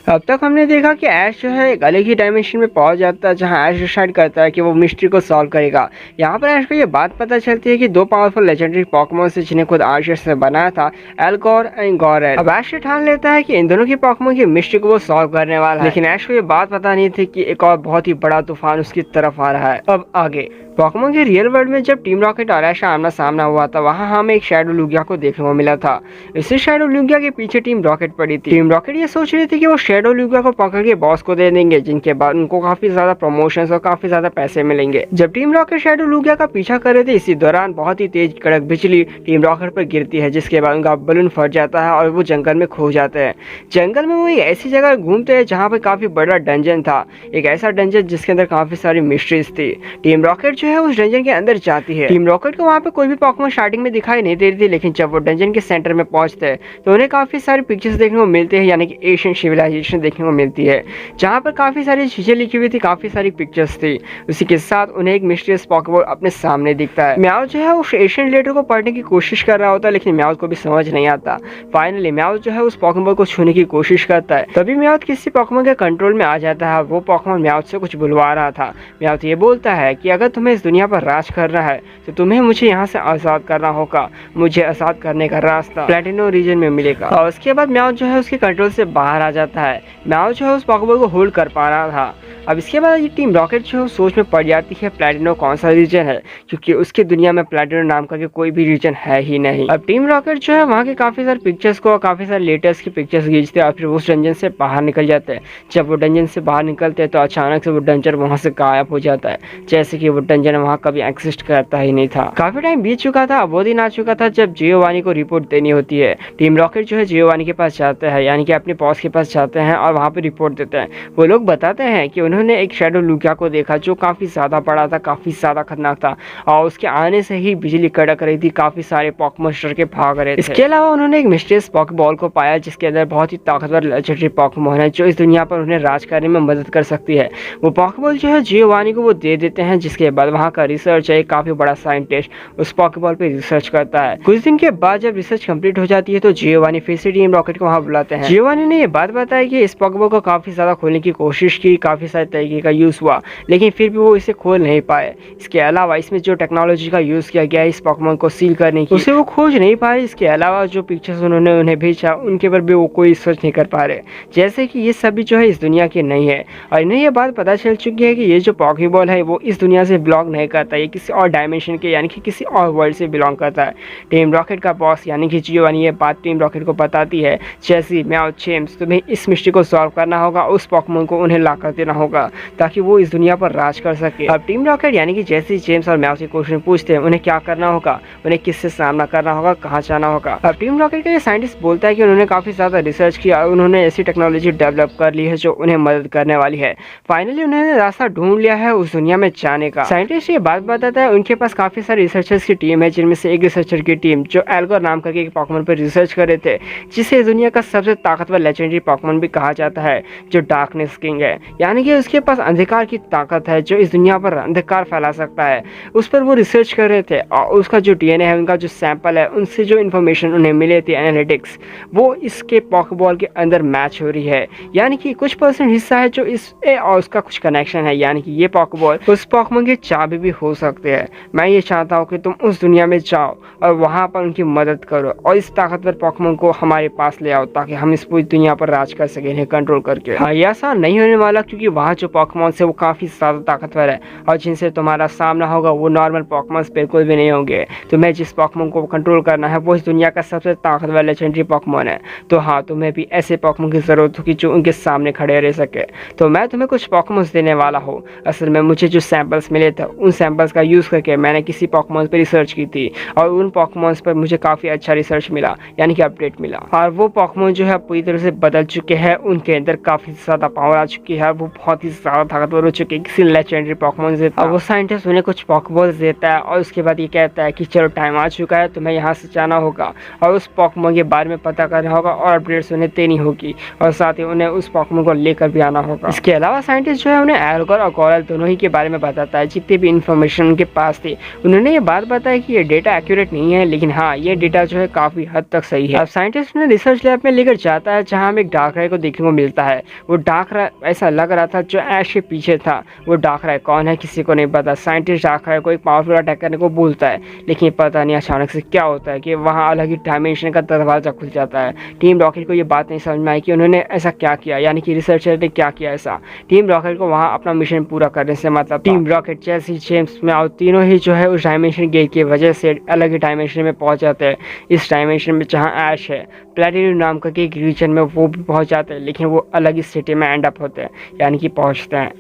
अब तक हमने देखा कि ऐश जो है एक अलग ही डायमेंशन में पहुंच जाता है, जहां ऐश डिसाइड करता है कि वो मिस्ट्री को सॉल्व करेगा। यहाँ पर ऐश को ये बात पता चलती है कि दो पावरफुल लेजेंडरी पॉकेमॉन से जिन्हें खुद आर्शियस ने बनाया था, एल्गोर एंड गॉरेल। अब ऐश ठान लेता है कि इन दोनों की पॉकेमॉन की मिस्ट्री को वो सॉल्व करने वाला है, लेकिन ऐश को ये बात पता नहीं थी कि एक और बहुत ही बड़ा तूफान उसकी तरफ आ रहा है। अब आगे पॉकेमॉन के रियल वर्ल्ड में जब टीम रॉकेट और ऐश आमना सामना हुआ था, वहाँ हमें एक शैडो लुगिया को देखने को मिला था। इसी शैडो लुगिया के पीछे टीम रॉकेट पड़ी थी। टीम रॉकेट ये सोच रही थी कि वो शैडो लुगिया को पकड़ के बॉस को दे देंगे, जिनके बाद उनको काफी ज्यादा प्रमोशंस और काफी ज्यादा पैसे मिलेंगे। जब टीम रॉकेट शैडो लुगिया का पीछा कर रहे थे, इसी दौरान बहुत ही तेज कड़क बिजली टीम रॉकेट पर गिरती है, जिसके बाद उनका बलून फट जाता है और वो जंगल में खो जाते हैं। जंगल में वो एक ऐसी जगह घूमते हैं जहाँ पे काफी बड़ा डंजन था, एक ऐसा डंजन जिसके अंदर काफी सारी मिस्ट्रीज थी। टीम रॉकेट जो है उस डंजन के अंदर जाती है। टीम रॉकेट को वहाँ पे कोई भी पॉकेमॉन स्टार्टिंग में दिखाई नहीं दे रही थी, लेकिन जब वो डंजन के सेंटर में पहुंचते हैं तो उन्हें काफी सारी पिक्चर्स देखने को मिलते हैं, यानी कि एशियन सिविलाइजेशन देखने को मिलती है, जहाँ पर काफी सारी चीजें लिखी हुई थी, काफी सारी पिक्चर्स थी। उसी के साथ उन्हें एक मिस्टीरियस पॉकेमॉन अपने सामने दिखता है। म्याऊ जो है उस एशियन लेटर को पढ़ने की कोशिश कर रहा होता है, लेकिन म्याऊ को भी समझ नहीं आता। फाइनली म्याऊ जो है उस पॉकेमॉन को छूने की कोशिश करता है, तभी म्याऊ किसी पॉकेमॉन के कंट्रोल में आ जाता है। वो पॉकेमॉन म्याऊ से कुछ बुलवा रहा था। म्याऊ ये बोलता है कि अगर तुम्हें इस दुनिया पर राज करना है तो तुम्हें मुझे यहाँ से आजाद करना होगा। मुझे आजाद करने का रास्ता प्लेटिनो रीजन में मिलेगा। और उसके बाद म्याऊ जो है उसके कंट्रोल से बाहर आ जाता है। म्याऊ जो है उस पॉकेमॉन को होल्ड कर पा रहा था। अब इसके बाद ये टीम रॉकेट जो है सोच में पड़ जाती है प्लेटिनो कौन सा रीजन है, क्योंकि उसकी दुनिया में प्लेटिनो नाम का कोई भी रीजन है ही नहीं। अब टीम रॉकेट जो है वहाँ के काफी सारे पिक्चर्स को, काफी सारे लेटर्स की पिक्चर्स खींचते हैं और फिर उस डंजन से बाहर निकल जाते हैं। जब वो डंजन से बाहर निकलते हैं तो अचानक से वो डंजन वहाँ से गायब हो जाता है, जैसे कि वो डंजन वहाँ कभी एग्जिस्ट करता ही नहीं था। काफी टाइम बीत चुका था। वो दिन आ चुका था जब जियोवानी को रिपोर्ट देनी होती है। टीम रॉकेट जो है जियोवानी के पास जाते हैं, यानी कि अपने बॉस के पास जाते हैं और वहाँ पे रिपोर्ट देते हैं। वो लोग बताते हैं कि उन्होंने एक शैडो लुगिया को देखा जो काफी ज्यादा बड़ा था, काफी ज्यादा खतरनाक था और उसके आने से ही बिजली कड़क रही थी, काफी सारे पॉकेमॉन के भाग रहे थे। इसके अलावा उन्होंने एक मिस्टीरियस पॉकेबॉल को पाया जिसके अंदर बहुत ही ताकतवर लेजेंडरी पॉकेमॉन है, जो इस दुनिया पर उन्हें राज करने में मदद कर सकती है। वो पॉकेबॉल जो है जियोवानी को वो दे देते हैं, जिसके बाद वहाँ का रिसर्च है, काफी बड़ा साइंटिस्ट उस पॉकेबॉल पे रिसर्च करता है। कुछ दिन के बाद जब रिसर्च कंप्लीट हो जाती है तो जियोवानी फिर से टीम रॉकेट को वहाँ बुलाते हैं। जियोवानी ने ये बात बताई कि इस पॉकेबॉल को काफी ज्यादा खोलने की कोशिश की, काफी सारे तरीके का यूज हुआ, लेकिन फिर भी वो इसे खोल नहीं पाए। इसके अलावा इसमें जो टेक्नोलॉजी का यूज किया गया है इस पॉकेमॉन को सील करने की, उसे वो खोज नहीं पा रहे। इसके अलावा जो पिक्चर्स उन्होंने उन्हें भेजा उनके पर भी वो कोई रिसर्च नहीं कर पा रहे, जैसे कि ये सभी जो है इस दुनिया की नहीं है। और इन्हें ये बात पता चल चुकी है कि ये जो पॉकेबॉल है वो इस दुनिया से बिलोंग नहीं करता, ये किसी और डायमेंशन के यानी कि किसी और वर्ल्ड से बिलोंग करता है। टीम रॉकेट का बॉस यानी कि जियोवानी ये बात टीम रॉकेट को बताती है, जैसे म्याऊ जेम्स तुम्हें इस मिस्ट्री को सॉल्व करना होगा, उस पॉकेमॉन को उन्हें ला कर देना होगा ताकि वो इस दुनिया पर राज कर सके। अब टीम रॉकेट यानी कि जैसे जेम्स और म्याऊ से क्वेश्चन पूछते हैं उन्हें क्या करना होगा, उन्हें किससे सामना करना होगा, कहाँ जाना होगा। अब टीम रॉकेट का ये साइंटिस्ट बोलता है कि उन्होंने काफी ज्यादा रिसर्च किया और उन्होंने ऐसी टेक्नोलॉजी डेवलप कर ली है जो उन्हें मदद करने वाली है। फाइनली उन्होंने रास्ता ढूंढ लिया है उस दुनिया में जाने का। साइंटिस्ट ये बात बताता है उनके पास काफी सारे रिसर्चर्स की टीम है, जिनमें से एक रिसर्चर की टीम जो एल्गोर नाम करके एक पॉकेमॉन पर रिसर्च कर रहे थे, जिसे इस दुनिया का सबसे ताकतवर लेजेंडरी पॉकेमॉन भी कहा जाता है, जो डार्कनेस किंग है, यानी कि उसके पास अंधकार की ताकत है जो इस दुनिया पर अंधकार फैला सकता है। उस पर वो रिसर्च कर रहे थे और उसका जो डीएनए है, उनका जो सैंपल है, उनसे जो इन्फॉर्मेशन उन्हें मिले थे एनालिटिक्स, वो इसके पॉकेबॉल के अंदर मैच हो रही है, यानी कि कुछ % हिस्सा है जो इस और उसका कुछ कनेक्शन है, यानी कि ये पॉकेबॉल उस पॉकेमॉन के चाबी भी हो सकते हैं। मैं ये चाहता हूँ कि तुम उस दुनिया में जाओ और वहाँ पर उनकी मदद करो और इस ताकतवर पॉकेमॉन को हमारे पास ले आओ ताकि हम इस पूरी दुनिया पर राज कर सकें, इन्हें कंट्रोल करके। हाँ, ये ऐसा नहीं होने वाला क्योंकि वहाँ जो पॉकेमॉन है वो काफी ज्यादा ताकतवर है और जिनसे तुम्हारा सामना होगा वो नॉर्मल पॉकेमॉन बिल्कुल भी नहीं होंगे। तुम्हें जिस पॉकेमॉन को कंट्रोल करना है वो इस दुनिया का सबसे ताकतवर लेजेंडरी पॉकेमॉन है। तो हाँ, तुम्हें भी ऐसे पॉकेमॉन की जरूरत होगी जो उनके सामने खड़े रह सके। तो मैं तुम्हें कुछ पॉकेमॉन देने वाला हूँ। असल में मुझे जो सैंपल्स मिले थे उन सैंपल्स का यूज करके मैंने किसी पॉकेमॉन पर रिसर्च की थी और उन पॉकेमॉन पर मुझे काफी अच्छा रिसर्च मिला, यानी कि अपडेट मिला, और वो पॉकेमॉन जो है पूरी तरह से बदल चुके हैं। उनके अंदर काफी ज्यादा पावर आ चुकी है, वो बहुत ही ज्यादा ताकतवर हो चुके हैं किसी लेजेंडरी पॉकेमॉन से। और वो साइंटिस्ट उन्हें कुछ पॉकेबॉल्स देता है और उसके बाद ये कहता है कि चलो टाइम आ चुका है, तुम्हें यहाँ से जाना होगा और उस पॉकेमॉन के बारे में पता करना होगा और अपडेट्स उन्हें देनी होगी और साथ ही उन्हें उस पॉकेमॉन को लेकर भी आना होगा। इसके अलावा साइंटिस्ट जो है उन्हें एल्गोर और गॉरेल दोनों ही के बारे में बताता है, जितनी भी इन्फॉर्मेशन उनके पास थी। उन्होंने ये बात बताई कि ये डेटा एक्यूरेट नहीं है, लेकिन हाँ, ये डेटा जो है काफी हद तक सही है। अब साइंटिस्ट उन्हें रिसर्च लैब में लेकर जाता है जहाँ हम एक डार्क राइड को देखने को मिलता है। वो डाकरा ऐसा लग रहा था जो ऐश के पीछे था। वो डाकरा कौन है किसी को नहीं पता। साइंटिस्ट डाकरा को एक पावरफुल अटैक करने को बोलता है, लेकिन पता नहीं अचानक से क्या होता है कि वहाँ अलग ही डायमेंशन का दरवाज़ा खुल जाता है। टीम रॉकेट को ये बात नहीं समझ में आई कि उन्होंने ऐसा क्या किया, यानी कि रिसर्चर ने क्या किया ऐसा। टीम रॉकेट को वहाँ अपना मिशन पूरा करने से मतलब टीम रॉकेट जैसी जेम्स में और तीनों ही जो है उस डायमेंशन गेट की वजह से अलग ही डायमेंशन में पहुंच जाते हैं। इस डायमेंशन में जहां ऐश है, प्लेटिनियम नाम का एक रीजन में वो भी पहुंच जाते हैं, लेकिन वो अलग ही सिटी में एंड अप होते हैं, यानी कि पहुंचते हैं।